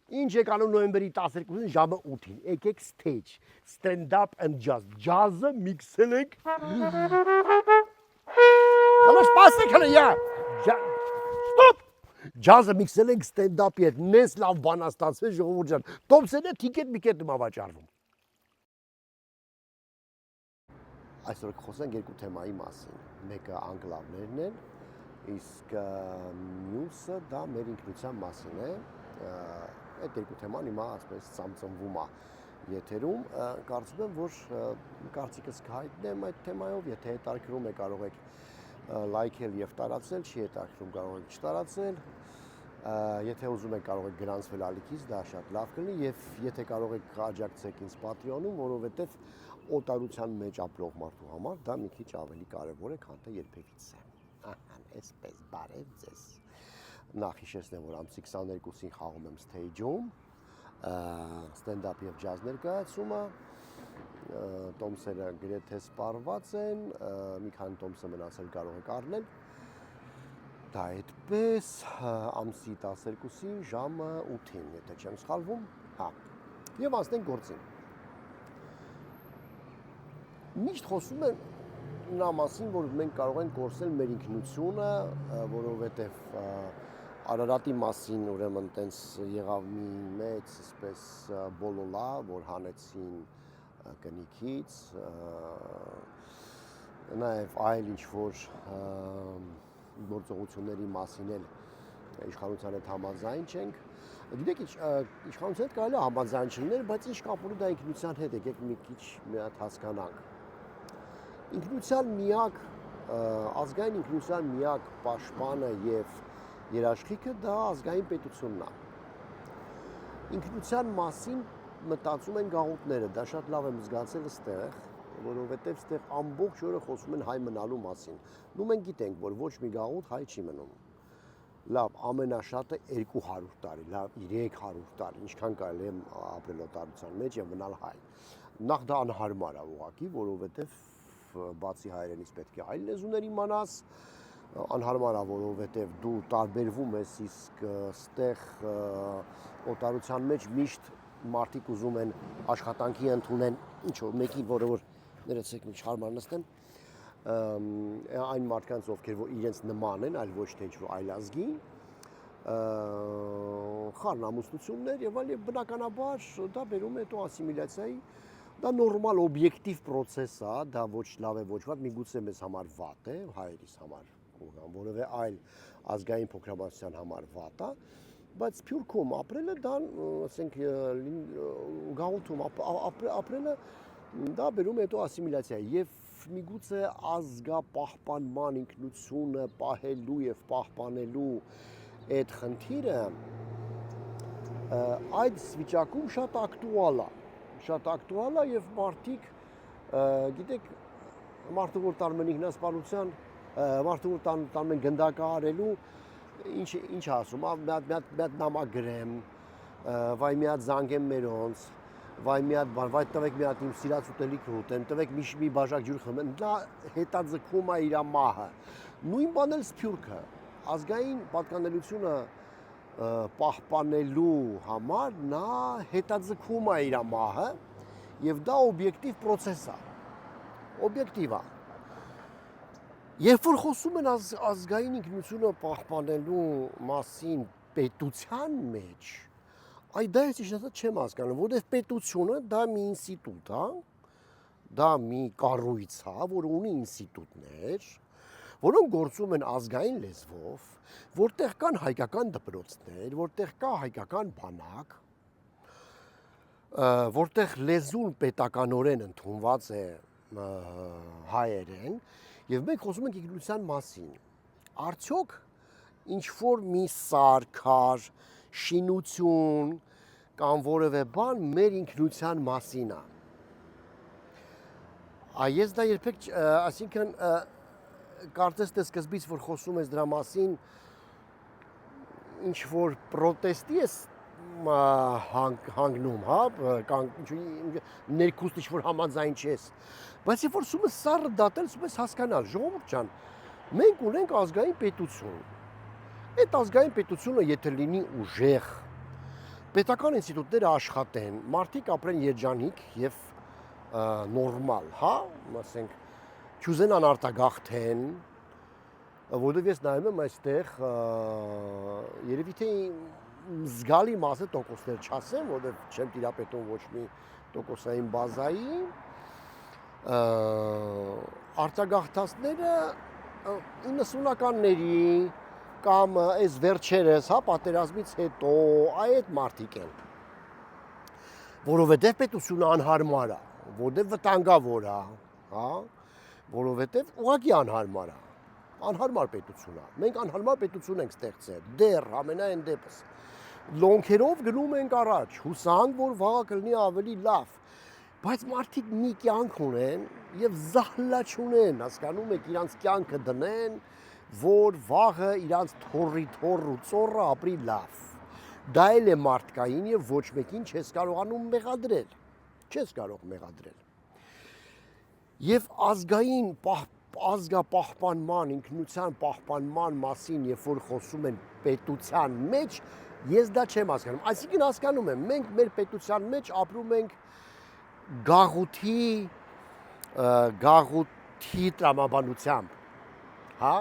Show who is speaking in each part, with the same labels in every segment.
Speaker 1: Ինչ եք անում նոյեմբերի 12-ին ժամը 8-ին։ Եկեք stage, stand up and jazz։ Jazz-ը միքսել ենք։ Ալա սպասեք հələ յա։ Stop։ Jazz-ը միքսել ենք stand up-ի հետ։ Մեծ լավ բան ա ստացվել ժողովուրդ ջան։ Տոմսենը տիկետ միկետ ում ավաճառվում։ Այսօր կխոսենք երկու թեմայի մասին։ Մեկը անկլավներն են, իսկ մյուսը դա մեր ինքնության մասին է։ Այդ երկու թեման հիմա ասես ծամծմվում է եթերում, կարծում եմ, որ կարծիքս կհայտնեմ այդ թեմայով, եթե հետաքրքրում է կարող եք լայքել եւ տարածել, չի հետաքրքրում կարող եք չտարածել, եթե ուզում եք կարող եք գրանցվել ալիքից, դա շատ լավ կլինի եւ եթե կարող եք աջակցեք ինձ Patreon-ում, որովհետեւ օտարության մեջ ապրող մարդու համար դա մի քիչ ավելի կարեւոր է, քան թե երբևիցե։ Ահա, այսպես բարև ձեզ։ Նախ հիշեցնեմ, որ ամսի 22-ին խաղում եմ stage-ում, stand-up եւ jazz ներկայացումը, տոմսերը գրեթե սպառված են, մի քանի տոմսը մնացել կարող եք առնել։ Դա այդպես ամսի 12-ին ժամը 8-ին, եթե չեմ սխալվում, հա։ Եվ անցնենք գործին։ Միշտ խոսում են նա մասին, որ մենք կարող ենք կորցնել մեր ինքնությունը, որովհետեւ Արարատի մասին ուրեմն տենց եղավ մի մեծ այսպես բոլոլա, որ հանեցին կնիքից, նաև այլ ինչ-որ գործողությունների մասին էլ իշխանության հետ համաձայն չենք։ Գիտեք, իշխանության հետ կարելի է համաձայն չլինել, բայց ինչ կապ ունի դա ինքնության հետ, եկեք մի քիչ մի հատ հասկանանք։ Ինքնության միակ, ազգային ինքնության միակ պաշտպանը եւ երաշխիքը դա ազգային պետությունն է։ Ինքնության մասին մտածում են գաղութները, դա շատ լավ եմ զգացել այստեղ, որովհետև այստեղ ամբողջ օրը խոսում են հայ մնալու մասին։ Ու մենք գիտենք, որ ոչ մի գաղութ հայ չի մնում։ Լավ, ամենաշատը 200 տարի, լավ 300 տարի, ինչքան կարելի է ապրել օտարության մեջ եւ մնալ հայ։ Նախ դա անհարմար է ուղղակի, որովհետև բացի հայերենից պետք է այլ լեզուներ իմանաս, անհարմար է, որովհետև դու տարբերվում ես, իսկ ստեղ օտարության մեջ միշտ մարդիկ ուզում են աշխատանքի ընդունեն ինչ-որ մեկին, որը որ ներեցեք մի չհարմար նստեմ, այն մարդկանց, ովքեր որ իրենց նման են, այլ ոչ թե ինչ-որ այլազգի, խառնամուսնություններ եւ այլ, եւ բնականաբար դա բերում է հետո ասիմիլյացիայի, դա նորմալ օբյեկտիվ process է, դա ոչ լավ է, ոչ վատ, միգուցե մեզ համար վատ է, հայերիս համար, որևէ այլ ազգային փոքրամասնության համար վատ է, բայց Սփյուռքում ապրելը դա, ասենք, գաղութում ապրելը դա բերում է հետո ասիմիլյացիա եւ միգուցե ազգապահպանման ինքնությունը պահելու եւ պահպանելու այդ խնդիրը այդ վիճակում շատ ակտուալ է եւ մարդիկ գիտեք մարդը որ տանում են ինքնասպանության մարդը որ տանում են գնդակահարելու ինչ ասում մի հատ նամակ գրեմ վայ մի հատ զանգեմ մերոնց վայ մի հատ բան վայ տվեք մի հատ իմ սիրած ուտելիքը ուտեմ տվեք մի բաժակ ջուր խմեմ դա հետաձգում է իր մահը նույն բանն էլ Սփյուռքը ազգային պատկանելությունը պահպանելու համար նա հետաձգում է իր մահը եւ դա օբյեկտիվ process է օբյեկտիվ է երբ որ խոսում են ազգային ինքնությունը պահպանելու մասին պետության մեջ այդ դա ես իշխանած չեմ հասկանում, որովհետև պետությունը դա մի ինստիտուտ է, դա մի կառույց է, որը ունի ինստիտուտներ, որոնք գործում են ազգային լեզվով, որտեղ կան հայկական դպրոցներ, որտեղ կա հայկական բանակ, որտեղ լեզուն պետականորեն ընդունված է հայերեն, եւ մենք խոսում ենք ինքնության մասին։ Արդյոք ինչ-որ մի սարքար շինություն կամ որևէ բան մեր ինքնության մասին է։ Ես դա երբեք, այսինքն կարծես թե սկզբից որ խոսում ես դրա մասին ինչ որ պրոտեստի ես հանգնում, հա, ներքուստ ինչ որ համաձայն չես, բայց երբ որ սում ես սառը դատել, սում ես հասկանալ, ժողովուրդ ջան, մենք ունենք ազգային պետություն։ Այդ ազգային պետությունը եթե լինի ուժեղ, պետական ինստիտուտները աշխատեն, մարդիկ ապրեն երջանիկ եւ նորմալ, հա, ասենք, չուզենան արտագաղթեն, որովհետև ես նայում եմ այստեղ երևի թե զգալի մասը տոկոսներ չասեմ, որովհետև չեմ տիրապետում ոչ մի տոկոսային բազայի, արտագաղթածները 90-ականների կամ այս վերջերս, հա, պատերազմից հետո այդ մարդիկ են, որովհետև պետությունը անհարմար է, որովհետև վտանգավոր է, հա, որովհետև ուղղակի անհարմար է, անհարմար պետություն է, մենք անհարմար պետություն ենք ստեղծել, դեռ ամենայն դեպս, լոնքերով գնում ենք առաջ, հուսանք, որ վաղը կլինի ավելի լավ, բայց մարդիկ մի կյանք ունեն եւ զահլա չունեն, հասկանում եք, իրանց կյանքը դնեն, որ վաղը իրանց թորի թորու ծորը ապրի լավ։ Դա էլ է մարդկային եւ ոչ մեկին չես կարողանում մեղադրել։ Չես կարող մեղադրել։ Եվ ազգային ազգապահպանման, ինքնության պահպանման մասին, երբ որ խոսում են պետության մեջ, ես դա չեմ հասկանում։ Այսինքն հասկանում եմ, մենք մեր պետության մեջ ապրում ենք գաղութի տրամաբանությամբ, հա։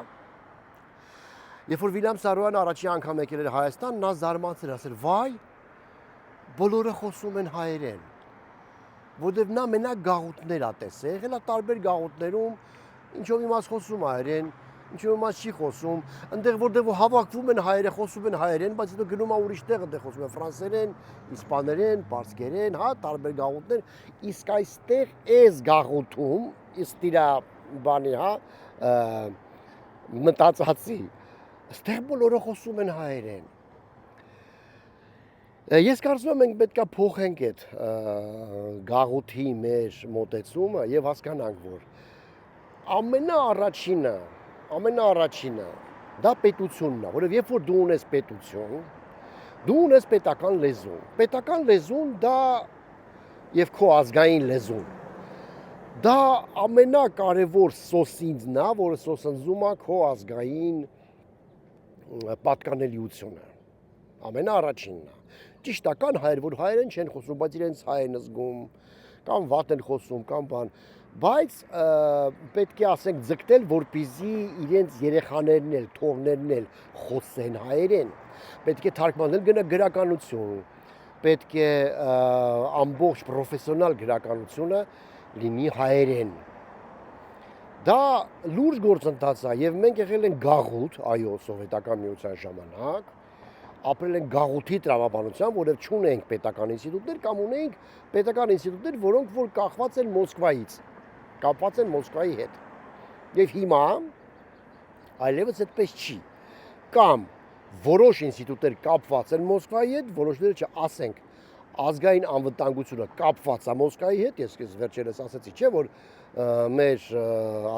Speaker 1: Երբ որ Վիլյամ Սարոյանը առաջին անգամ եկել էր Հայաստան, նա զարմացել ասել, վայ, բոլորը խոսում են հայերեն, որովհետև նա մենակ գաղութներ է տեսել, եղել է տարբեր գաղութներում, ինչով իմաց խոսում հայերեն, ինչով իմաց չի խոսում, այնտեղ որտեղ հավաքվում են հայերը, խոսում են հայերեն, բայց հետո գնում է ուրիշ տեղ, այնտեղ խոսում են ֆրանսերեն, իսպաներեն, պարսկերեն, հա, տարբեր գաղութներ, իսկ այստեղ այս գաղութում, իսկ իրա բանի, հա, մտածածի, այստեղ բոլորը խոսում են հայերեն։ Ես կարծում եմ, մենք պետք է փոխենք այդ գաղութի մեր մոտեցումը եւ հասկանանք, որ ամենաառաջինը դա պետությունն է, որովհետեւ երբ որ դու ունես պետություն, դու ունես պետական լեզուն։ Պետական լեզուն դա եւ քո ազգային լեզուն։ Դա ամենակարևոր սոսինձն է, որը սոսնձում է քո ազգային պատկանելիությունը, ամենաառաջինն է, ճիշտ է, կան հայեր, որ հայերեն չեն խոսում, բայց իրենց հայ են զգում, կամ վատ են խոսում, կամ բան, բայց պետք է ասենք ձգտել, որպեսզի իրենց երեխաներն էլ, թոռներն էլ խոսեն հայերեն, պետք է թարգմանել գրականություն, պետք է ամբողջ պրոֆեսիոնալ գրականությունը լինի հայերեն։ Դա լուրջ գործընթաց է եւ մենք եղել ենք գաղութ, այո, սովետական միության ժամանակ, ապրել ենք գաղութի տրամաբանությամբ, որովհետեւ չունենք պետական ինստիտուտներ կամ ունենք պետական ինստիտուտներ, որոնք որ կախված են Մոսկվայից, կապված են Մոսկվայի հետ։ Եվ հիմա այլևս այդպես չի։ Կամ որոշ ինստիտուտներ կապված են Մոսկվայի հետ, որոշները չէ, ասենք ազգային անվտանգությունը կապված է Մոսկվայի հետ, ես վերջերս ասացի, չէ, որ մեր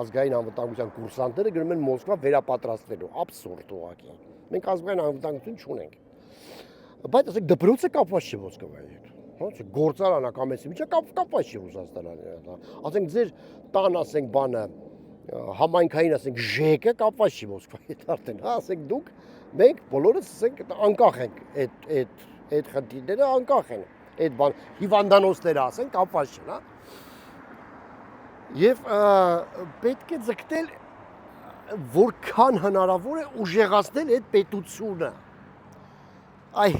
Speaker 1: ազգային անվտանգության կուրսանտները գնում են Մոսկվա վերապատրաստվելու, абսուրդ ուղղակի։ Մենք ազգային անվտանգություն չունենք։ Բայց ասենք դպրոցը կապված չէ Մոսկվայի հետ։ Ոնց է գործարանը կամ էսի միջը կապված չէ Ռուսաստանի հետ։ Ասենք ձեր տան, ասենք բանը համայնքային, ասենք ԺԿ-ը կապված չի Մոսկվայի հետ արդեն, հա, ասենք դուք մենք բոլորս ասենք անկախ ենք այդ խնդիրները անկախ են, այդ բան հիվանդանոցները ասենք կապված չեն, հա։ Եվ պետք է ձգտել որքան հնարավոր է ուժեղացնել այդ պետությունը,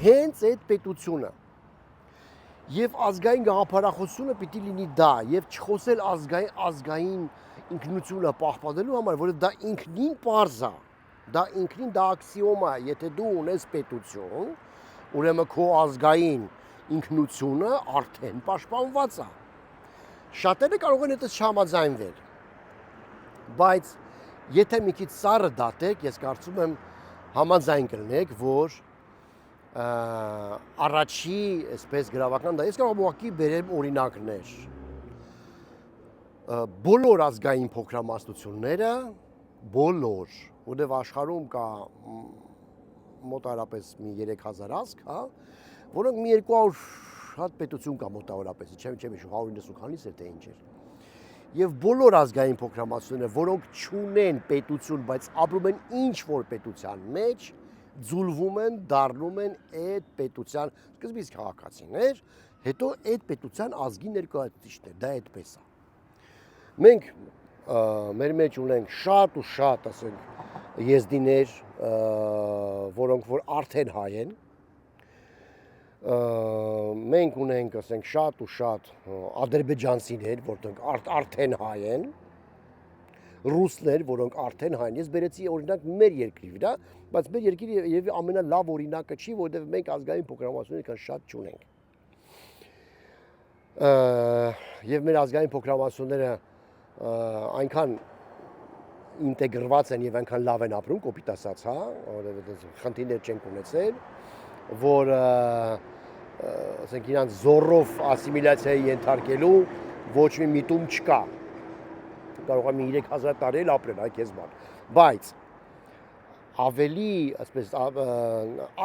Speaker 1: հենց այդ պետությունը։ Եվ ազգային գաղափարախոսությունը պիտի լինի դա, եւ չխոսել ազգային ինքնությունը պահպանելու համար, որովհետեւ դա ինքնին պարզ է, դա ինքնին դա աքսիոմ է, եթե դու ունես պետություն, ուրեմն քո ազգային ինքնությունը արդեն պաշտպանված է։ Շատերը կարող են այդպես չհամաձայնվել, բայց եթե մի քիչ սառը դատեք, ես կարծում եմ համաձայն կլինեք, որ առաջի, այսպես գրավական դա, ես կարող եմ ուղղակի բերեմ օրինակներ։ Բոլոր ազգային փոքրամասնությունները, բոլոր, որտեղ աշխարհում կա մոտավորապես մի 3000 ազգ, հա, որոնք մի 200 հատ պետություն կա մոտավորապես, չեմ հիշում 190 քանից էր թե ինչ էր։ Եվ բոլոր ազգային փոքրամասնությունները, որոնք չունեն պետություն, բայց ապրում են ինչ որ պետության մեջ, ձուլվում են, դառնում են այդ պետության սկզբից քաղաքացիներ, հետո այդ պետության ազգի ներկայացուցիչներ, դա այդպես է։ Մենք մեր մեջ ունենք շատ ու շատ, ասենք, եզդիներ, որոնք որ արդեն հայ են, մենք ունենք, ասենք, շատ ու շատ ադրբեջանցիներ, որոնք արդեն հայ են, ռուսներ, որոնք արդեն հայ են։ Ես բերեցի օրինակ մեր երկրի վրա, բայց մեր երկիրը եւ ամենալավ օրինակը չի, որովհետեւ մենք ազգային փոքրամասնություն կան շատ չունենք։ Եվ մեր ազգային փոքրամասնությունները այնքան ինտեգրված են եւ այնքան լավ են ապրում, կոպիտ ասած, հա, որովհետեւ խնդիրներ չեն ունեցել, որ ասենք իրանց զորով ասիմիլյացիայի ենթարկելու ոչ մի միտում չկա։ Կարող է մի 3000 տարի ապրել, այ քեզ բան։ Բայց ավելի, ասես,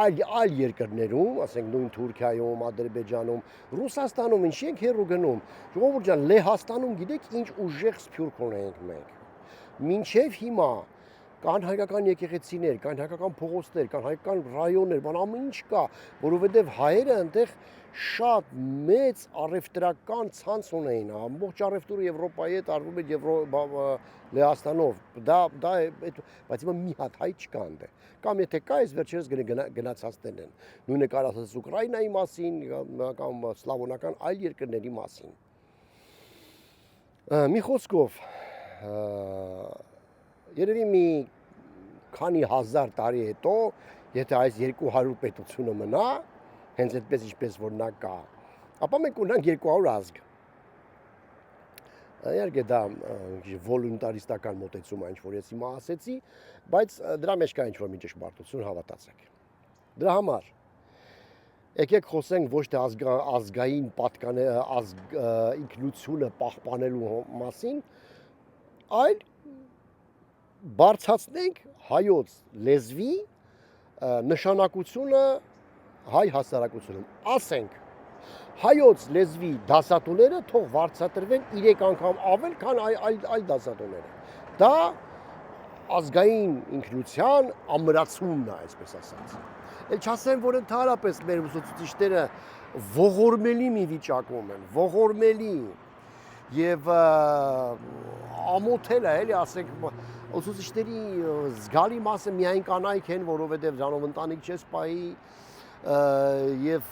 Speaker 1: այլ երկրներում, ասենք նույն Թուրքիայում, Ադրբեջանում, Ռուսաստանում ինչ ենք հեռու գնում։ Ժողովուրդ ջան, Լեհաստանում գիտեք ինչ ուժեղ սփյուռք ունենք մենք։ Մինչև հիմա կան հայկական եկեղեցիներ, կան հայկական փողոցներ, կան հայկական ռայոններ, բան ամեն ինչ կա, որովհետև հայերը այնտեղ շատ մեծ առևտրական ցանց ունեին, ամբողջ առևտուրը Եվրոպայի հետ արվում էր Լեհաստանով, բայց հիմա մի հատ հայ չկա այնտեղ, կամ եթե կա, այս վերջերս գնացածներն են, նույնը կարող ասած Ուկրաինայի մասին, կամ սլավոնական այլ երկրների մասին։ Մի խոսքով, երևի մի քանի հազար տարի հետո, եթե այս 200 պետությունը մնա, հենց այդպես ինչպես որ նա կա, ապա մենք ունենք 200 ազգ։ Իհարկե դա վոլունտարիստական մոտեցում է, ինչ որ ես հիմա ասեցի, բայց դրա մեջ կա ինչ որ մի ճշմարտություն, հավատացեք։ Դրա համար եկեք խոսենք ոչ թե ազգային ինքնությունը պահպանելու մասին, այլ բարձրացնենք հայոց լեզվի նշանակությունը հայ հասարակությունում։ Ասենք, հայոց լեզվի դասատուները թող վարձատրվեն 3 անգամ ավել, քան այլ դասատուները։ Դա ազգային ինքնության ամրացումն է, այսպես ասած։ Էլ չասեմ, որ ընդհանրապես մեր ուսուցիչները ողորմելի մի վիճակում են, ողորմելի եւ ամոթել է, էլի ասենք, ուսուցիչների զգալի մասը միայն կանայք են, որովհետեւ դրանով ընտանիք չես պահի, եւ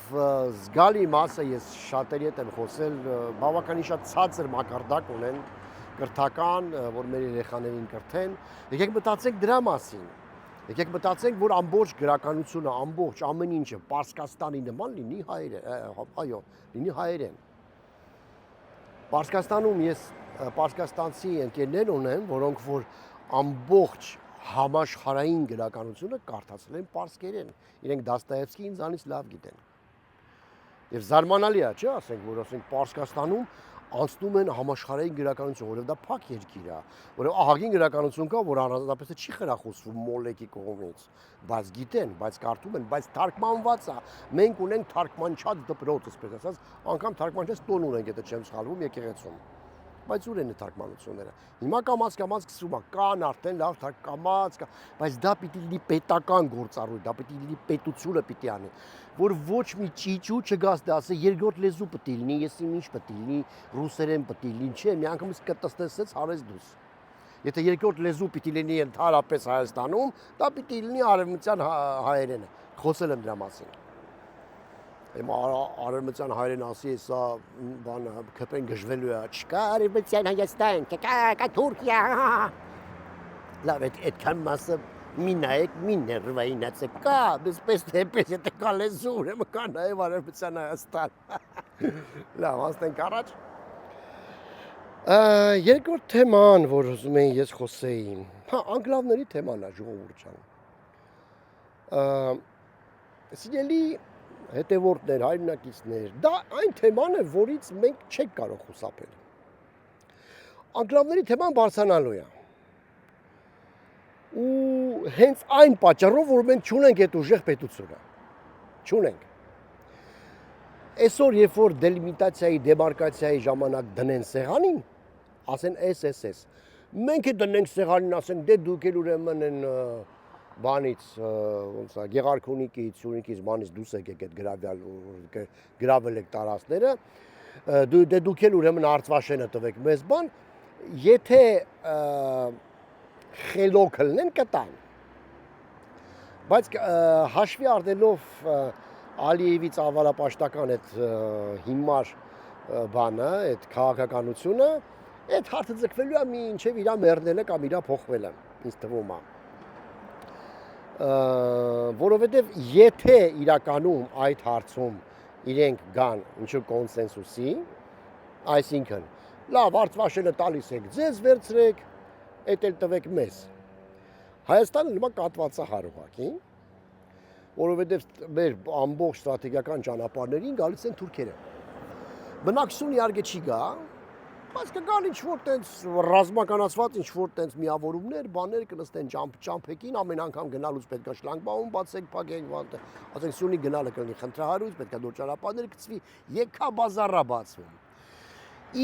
Speaker 1: զգալի մասը ես շատերի հետ եմ խոսել, բավականին շատ ցածր մակարդակ ունեն կրթական, որ մեր երեխաներին կրթեն։ Եկեք մտածենք դրա մասին։ Եկեք մտածենք, որ ամբողջ գրականությունը, ամբողջ ամեն ինչը Պարսկաստանի նման լինի հայերեն, այո, լինի հայերեն։ Պարսկաստանում ես պարսկաստանցի ընկերներ ունեմ, որոնք որ ամբողջ համաշխարհային գրականությունը կարդացել են պարսկերեն։ Իրենք Դաստոևսկի ինձանից լավ գիտեն։ Եվ զարմանալի է, չէ՞, ասենք, որ ասենք Պարսկաստանում անցնում են համաշխարհային գրականություն, որովհետև դա փակ երկիր է, որովհետև ահագին գրականություն կա, որ առանձնապես չի խրախուսվում մոլեկի կողմից, բայց գիտեն, բայց կարդում են, բայց թարգմանված է։ Մենք ունենք թարգմանչած դպրոց, այսպես ասած, անգամ թարգմանչած տոն ունենք, եթե չեմ սխալվում, եկեղեցում։ Բայց ուր են թարգմանությունները։ Հիմա կամաց սկսում է, կան արդեն լավ թարգմանած, բայց դա պիտի լինի պետական գործառույթ, դա պիտի լինի պետությունը պիտի անի, որ ոչ մի ճիճու չգաս դա ասե երկրորդ լեզու պիտի լինի, ես ինչ պիտի լինի, ռուսերեն պիտի լինի, չէ, մի անգամից կտստեսեց հարես դուս։ Եթե երկրորդ լեզու պիտի լինի ընդհանրապես Հայաստանում, դա պիտի լինի արևմտյան հայերենը։ Խոսել եմ դրա մասին։ Հիմա արևմտյան հայերեն ասի, սա բան քպեն գժվելու է, չկա արևմտյան Հայաստան, չկա Թուրքիա։ Լավ, այդքան մասը մի նայեք, մի ներվայինացեք, կա, պես թեպես, եթե կա լեզու, ուրեմն կա նաև արևմտյան Հայաստան։ Լավ, հասնենք առաջ։ Երկրորդ թեման, որ ուզում եմ ես խոսեի, անգլավների թեման է, ժողովուրդ ջան։ Սիրելի հետևորդներ, հայրենակիցներ, դա այն թեման է, որից մենք չենք կարող խուսափել։ Անգլավների թեման բարձրանալու է։ Ու հենց այն պատճառով, որ մենք չունենք այդ ուժեղ պետությունը։ Չունենք։ Այսօր, երբ որ դելիմիտացիայի, դեմարկացիայի ժամանակ դնեն սեղանին, ասեն SSS։ Մենք է դնենք սեղանին, ասենք, դե դուք էլ ուրեմն են բանից ոնց է Գեղարքունիքից, Սյունիքից բանից դուրս եկեք այդ գրավել եք տարածքները, դուք էլ ուրեմն Արցվաշենը տվեք մեզ բան, եթե խելոք լնեն կտան։ Բայց հաշվի առնելով Ալիևի ծավալապաշտական այդ հիմար բանը, այդ քաղաքականությունը, այդ հարցը ձգվելու է մինչև իրա մեռնելը կամ իրա փոխվելը, ինձ թվում է։ Որովհետև եթե իրականում այդ հարցում իրենք գան ինչ-որ կոնսենսուսի, այսինքն, լավ, Արցվաշենը տալիս եք, ձեզ վերցրեք, այդ էլ տվեք մեզ։ Հայաստանը նման կատված է հարուղակի, որովհետև մեր ամբողջ ստրատեգիական ճանապարհներին գալիս են թուրքերը։ Բնակչություն իհարկե չի գա, բայց կգան ինչ-որ տենց ռազմականացված ինչ-որ տենց միավորումներ, բաներ կնստեն ճամփեկին, ամեն անգամ գնալուց պետք է շլանգբաում բացեք, փակենք, ասենք Սյունիք գնալը կլինի խնդրահարույց, պետք է նոր ճանապարհներ գծվի, եկա բազարա բացվում։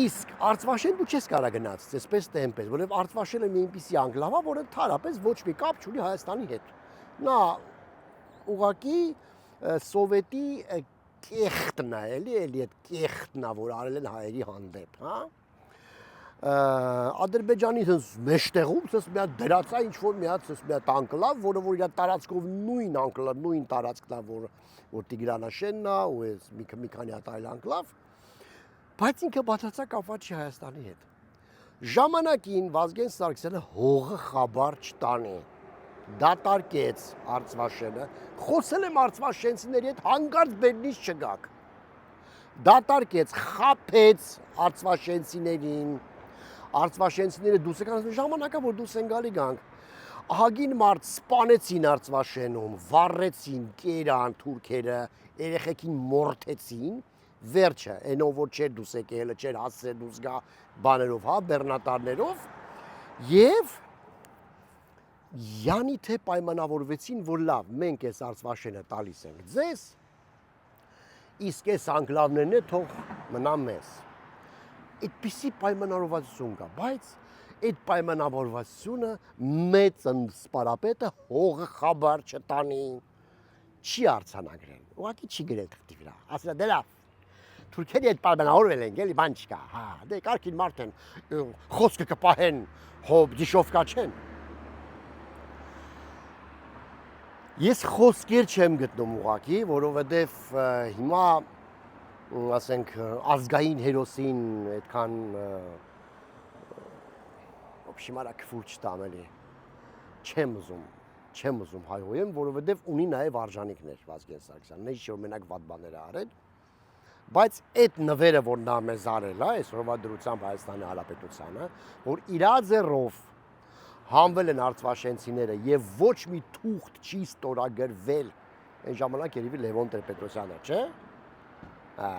Speaker 1: Իսկ Արցվաշեն դու չես կարող գնացել, այսպես թե այնպես, որովհետև Արցվաշենը մի այնպիսի անկլավ է, որը թարապես ոչ մի կապ չունի Հայաստանի հետ։ Նա ուղղակի սովետի կեղտն է, էլի այդ կեղտն է, որ արել են հայերի հանդեպ, հա։ Ադրբեջանի մեջտեղում ցես մի հատ դրածա ինչ-որ մի հատ անկլավ, որը որ իր տարածքով նույն տարածքն է, որ Տիգրանաշենն է, ու այս մի քանի հատ այլ անկլավ, բայց ինքը բացարձակ կապված չի Հայաստանի հետ։ Ժամանակին Վազգեն Սարգսյանը հողը խաբար չտանի, դատարկեց Արցվաշենը, խոսել եմ արցվաշենցիների հետ հանկարծ բերնից չգաք, դատարկեց, խաբեց արցվաշենցիներին, արցվաշենցիները դուրս եկան, ժամանակա որ դուրս են գալի գանք, ահագին մարդ սպանեցին Արցվաշենում, վառեցին, կերան թուրքերը, երեխեքին մորթեցին, վերջը, այնով որ չէր դուս եկել, չէր հասցրել դուս գա բաներով, հա, բեռնատարներով, և յանի թե պայմանավորվեցին, որ լավ, մենք այս Արցվաշենը տալիս ենք ձեզ, իսկ այս անկլավներն է թող մնա մեզ։ Այդպիսի պայմանավորվածություն կա, բայց այդ պայմանավորվածությունը մեծ սպարապետը հողը խաբար չտանի, չի արձանագրել, ուղղակի չի գրել թղթի վրա, ասել դե լավ, թուրքերի հետ պայմանավորվել են, էլի բան չկա, հա, դե կարգին մարդ են, խոսքը կպահեն, դիշովկա չեն։ Ես խոսքեր չեմ գտնում ուղղակի, որովհետև հիմա, ասենք, ազգային հերոսին այդքան շիմարա քֆուր չտամ էլի, չեմ ուզում հայհոյեմ, որովհետև ունի նաև արժանիքներ Վազգեն Սարգսյանը, նեջ որ մենակ վատ բաներ է արել, բայց այդ նվերը, որ նա մեզ արել է, այսօրվա դրությամբ Հայաստանի Հանրապետությանը, որ իրա ձեռով հանվել են արցվաշենցիները եւ ոչ մի թուղթ չի ստորագրվել, այն ժամանակ երևի Լևոն Տեր-Պետրոսյանը, չէ՞։ Հա։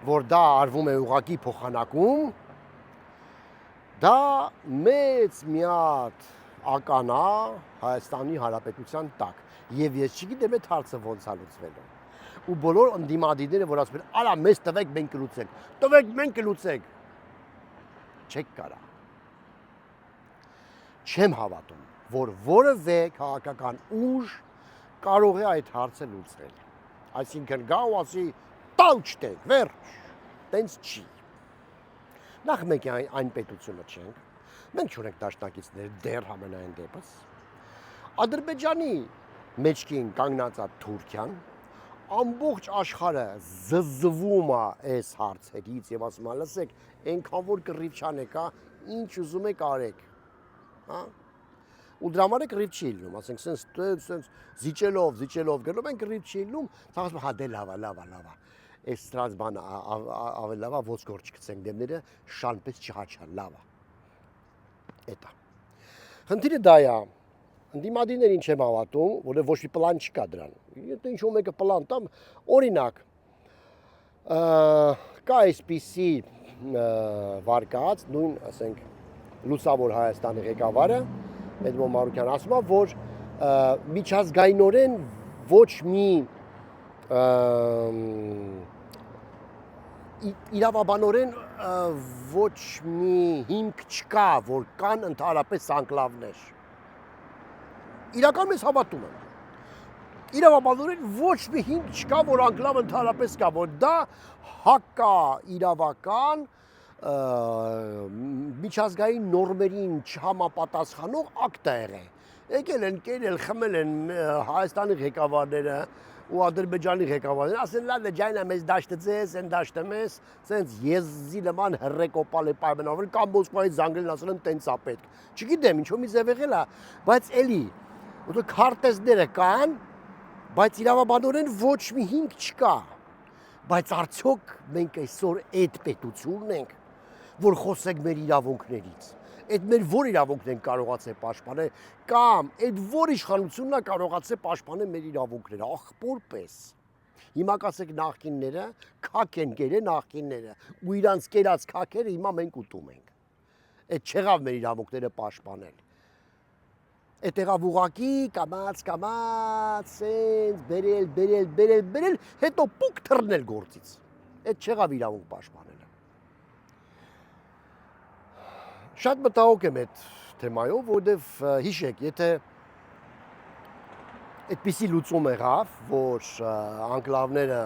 Speaker 1: Որ դա արվում է ուղղակի փոխանակում, դա մեծ մի հատ ականա Հայաստանի Հանրապետության տակ, եւ ես չգիտեմ այդ հարցը ոնց է լուծվելու։ Ու բոլոր ընդդիմադիրները, որ ասում են, «Արա, մեզ տվեք, մենք կլուծենք»։ Տվեք, մենք կլուծենք։ Չեք կարա։ Չեմ հավատում, որ որևէ քաղաքական ուժ կարող է այդ հարցը լուծել։ Այսինքն գա ու ասի, տալ չտենք, վերջ, տենց չի։ Նախ մենք այն պետությունը չենք, մենք չունենք դաշնակիցներ դեռ համենայն դեպս։ Ադրբեջանի մեջքին կանգնած է Թուրքիան, ամբողջ աշխարհը զզվում է այս հարցերից եւ ասում է, լսեք, այնքան որ կռիվ չանեք, հա, ինչ ուզում եք արեք, հա։ Ու դրա համար կռիվ չի լինում, ասենք, սենց զիջելով գնում են կռիվ չի լինում, ցավոք հա դե լավա։ Այս սրանց բանը ավելի լավա ոսկոր չգցենք դեմները, շանպես չհաչա, լավա։ Էտա։ Խնդիրը դա է, ընդդիմադիրներին չեմ հավատում, որը ոչ մի պլան չկա դրան։ Եթե ինչ-որ մեկը պլան տամ, օրինակ, կա այսպիսի վարկած, նույն, ասենք, Լուսավոր Հայաստանի ղեկավարը, Մեդմոն Մարուկյան ասում է, որ միջազգայինորեն ոչ մի իրավաբանորեն ոչ մի հիմք չկա, որ կան ընդհանրապես անկլավներ։ իրականում ես հավատում եմ։ Իրավաբանորեն ոչ մի հիմք չկա, որ անկլավ ընդհանրապես կա, որ դա հակա իրավական միջազգային նորմերին չհամապատասխանող ակտ է եղել։ Եկել են, կերել, խմել են Հայաստանի ղեկավարները ու Ադրբեջանի ղեկավարները, ասեն լավ է ջայնա մեզ դաշտեցես, են դաշտը մեզ, սենց եզի նման հռեկոպալ է պայմանավորել, կամ Մոսկվայից զանգել ասել են տենց է պետք։ Չգիտեմ, ինչու մի ձև եղել է, բայց էլի, որտեղ քարտեզները կան, բայց իրավաբանորեն ոչ մի հիմք չկա։ Բայց արդյոք մենք այսօր այդ պետությունն ենք, որ խոսենք մեր իրավունքներից։ Այդ մեր որ իրավունքն են կարողացել պաշտպանել, կամ այդ որ իշխանությունն է կարողացել պաշտպանել մեր իրավունքները, ախպոր պես։ Հիմա կասեք նախկինները, քակ են կերել նախկինները, ու իրանց կերած քակերը հիմա մենք ուտում ենք։ Այդ չեղավ մեր իրավունքները պաշտպանել։ Այդ եղավ ուղակի կամաց, սենց, բերել, հետո պուկ թռնել գործից։ Այդ չեղավ իրավունք պաշտպանելը։ Շատ մտահոգ եմ այդ թեմայով, որովհետև հիշեք, եթե այդպիսի լուծում եղավ, որ անկլավները,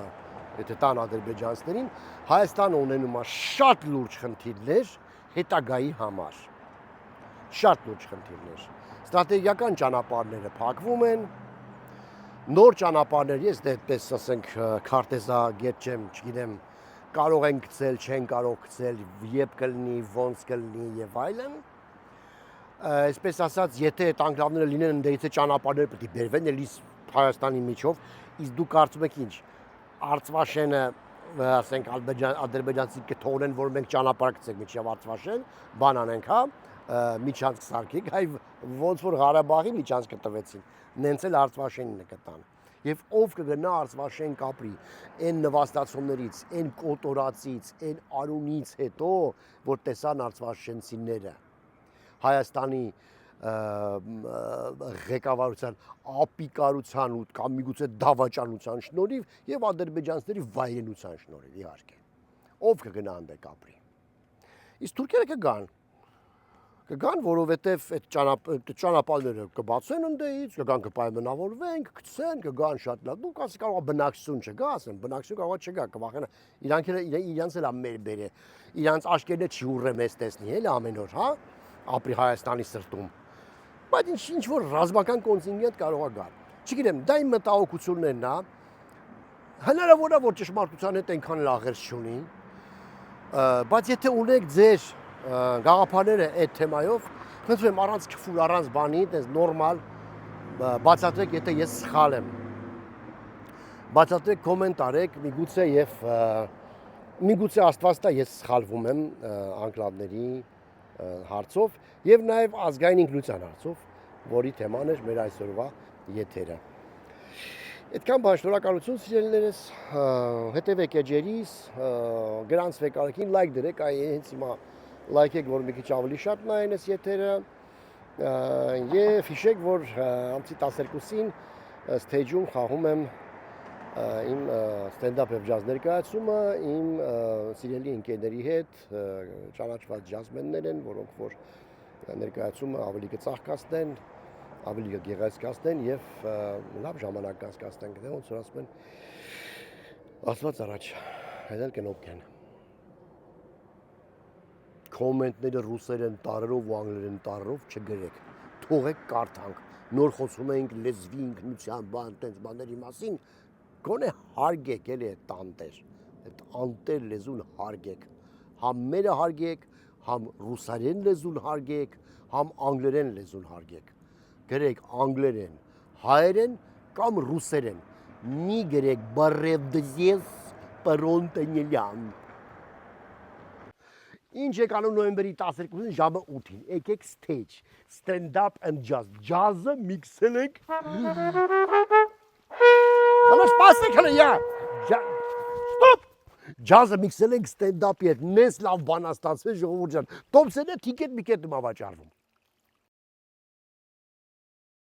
Speaker 1: եթե տան ադրբեջանցիներին, Հայաստանը ունենում է շատ լուրջ խնդիրներ հետագայի համար։ Շատ լուրջ խնդիրներ։ Ստրատեգիական ճանապարհները փակվում են, նոր ճանապարհներ, ես դեպպես ասենք քարտեզագետ չեմ, չգիտեմ, կարող են գցել, չեն կարող գցել, երբ կլինի, ոնց կլինի եւ այլն։ Այսպես ասած, եթե այդ անկլավները լինեն, ընդերից է ճանապարհները պետք է բերվեն էլի Հայաստանի միջով, իսկ դու կարծում եք ինչ, Արցվաշենը, ասենք ադրբեջանցի կթողնեն, որ մենք ճանապարհ գցենք միջև Արցվաշեն, բան անենք, հա, միջանցք սարքենք, այ ոնց որ Ղարաբաղի միջանցքը տվեցին, նենց էլ Արցվաշենին կտան։ Եվ ով կգնա Արցվաշեն կապրի, այն նվաստացումներից, այն կոտորածից, այն արունից հետո, որ տեսան արցվաշենցիները, Հայաստանի ղեկավարության ապիկարության ու կամ միգուցե դավաճանության շնորհիվ եւ ադրբեջանցիների վայրենության շնորհիվ իհարկե։ Ով կգնա այնտեղ կապրի։ Իսկ թուրքերը կգան, որովհետև այդ ճանապարհները կբացեն ընդդեից, կգան կպայմանավորվենք, կգցեն, կգան շատ լավ։ Դու ասես կարող է բնակչություն չգա, ասեն, բնակչություն կարող է չգա, կվախենա։ Իրանց էլ ամեր բերե։ Իրանց աշկերտը չի ուռը մեզ տեսնի, էլ ամեն օր, հա, ապրի Հայաստանի սրտում։ Բայց ինչ որ ռազմական կոնտինգենտ կարող է գալ։ Չգիտեմ, դա իմ մտահոգություններն է։ Հնարավոր է, որ ճշմարտության հետ այնքան էլ աղերս չունի։ Բայց եթե ունեք ձեր գաղափարները այդ թեմայով, խնդրում եմ առանց քֆուր, առանց բանի, այդպես նորմալ բացատրեք, եթե ես սխալ եմ։ Բացատրեք, կոմենտ արեք, միգուցե Աստված տա ես սխալվում եմ անկլավների հարցով եւ նաեւ ազգային ինքնության հարցով, որի թեման էր մեր այսօրվա եթերը։ Այդքան բան, շնորհակալություն սիրելիներս, հետևեք էջերիս, գրանցվեք արքին, լայք դրեք, այ հենց հիմա լայքեք, որ մի քիչ ավելի շատ նայեն այս եթերը եւ հիշեք, որ ամսի 12-ին stage-ում խաղում եմ իմ stand-up եւ jazz ներկայացումը իմ սիրելի ընկերների հետ, ճանաչված ջազմեններ են, որոնք որ ներկայացումը ավելի կծաղկացնեն, ավելի կգեղեցկացնեն եւ լավ ժամանակ կանցկացնեն, ոնց որ ասում են Աստված առաջ, հետո կնոպկեն։ Կոմենտները ռուսերեն տարերով ու անգլերեն տարերով չգրեք, թողեք կարդանք, նոր խոսում ենք լեզվի ինքնության բան, տենց բաների մասին, գոնե հարգեք էլի այդ այդ անտեր լեզուն հարգեք, համ մերը հարգեք, համ ռուսերեն լեզուն հարգեք, համ անգլերեն լեզուն հարգեք, գրեք անգլերեն, հայերեն կամ ռուսերեն, մի գրեք բարևդզես պրոնտենելյան։ Ինչ եք անում նոյեմբերի 12-ին ժամը 8-ին, եկեք stage, stand-up and jazz, jazz-ը միքսել ենք։ Համաս պասեք հլը, յա, stop, jazz-ը միքսել ենք stand-up-ի հետ, նես լավ բան աստացվեց ժողովուրդ ջան, տոմսեն է թիկետ միկետում ավաճարվում։